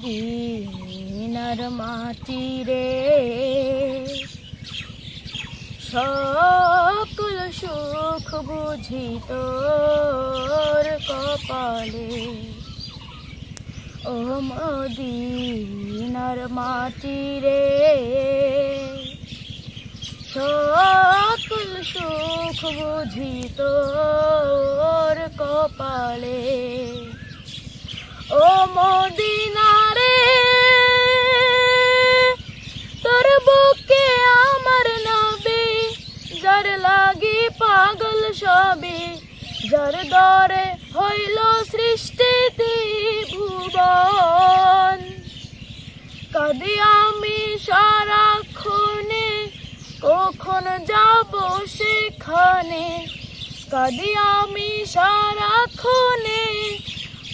মদিনার মাটি রে সকল সুখ বুঝি তোর কপালে। ও মদিনার মাটি রে সকল সুখ বুঝি তোর কপালে। ও মদিনা রে তোর বুকে আমার নবী, যার লাগি পাগল সবই, যার দরে হইল সৃষ্টি ভুবন। কাঁদি আমি সারাক্ষণে, কখন যাব সেখানে। কাঁদি আমি সারাক্ষণে,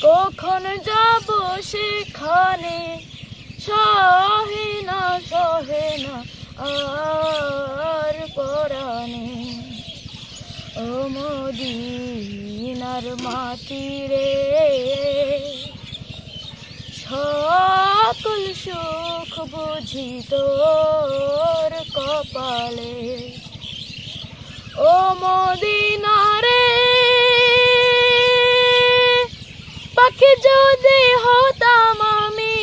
কখন যাব সেখানে। সহে না আর পরাণে। ও মদিনার মাটি রে সকল সুখ বুঝি তোর কপালে। ও মদিনা রে পাখি যদি হতাম আমি,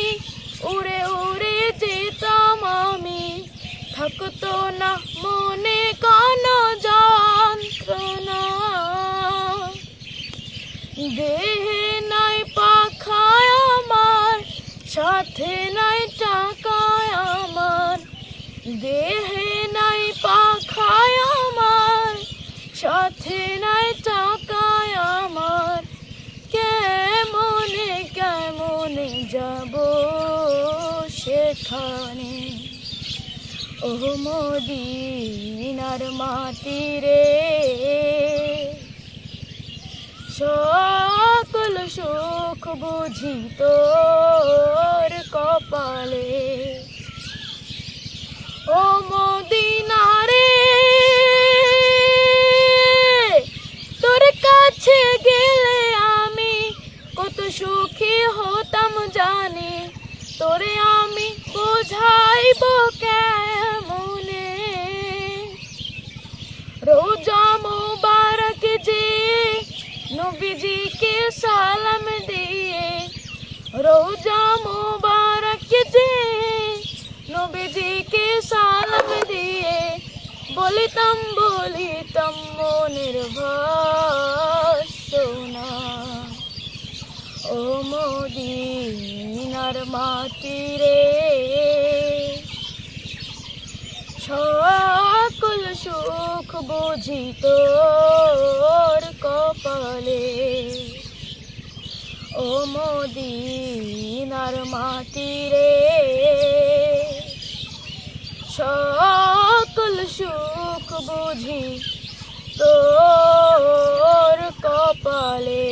উড়ে উড়ে যেতাম আমি। থাকতো না মনে কোনো যন্ত্রণা, দেহে নাই পাখায় আমার, সাথে নাই টাকায় আমার। দেহে নাই পাখায় আমার, সাথে নাই টাকায় আমার। কেমনে যাব সেখানে। ও মদিনার মাটি রে সকল সুখ বুঝি তোর কপালে। ও মদিনা রে তোর কাছে গেলে আমি কত সুখী হতাম জানি। তোরে আমি বোঝাইব কেমনে। রোজা মুবারক যে নবীজিকে সালাম দিয়ে, রোজা মুবারক যে নবীজিকে সালাম দিয়ে, বলিতাম মনের ভাষণা। ও মদিনার মাটি রে সকল সুখ বুঝি তোর কপালে। ও মদিনার মাটি রে সকল সুখ বুঝি তোর কপালে।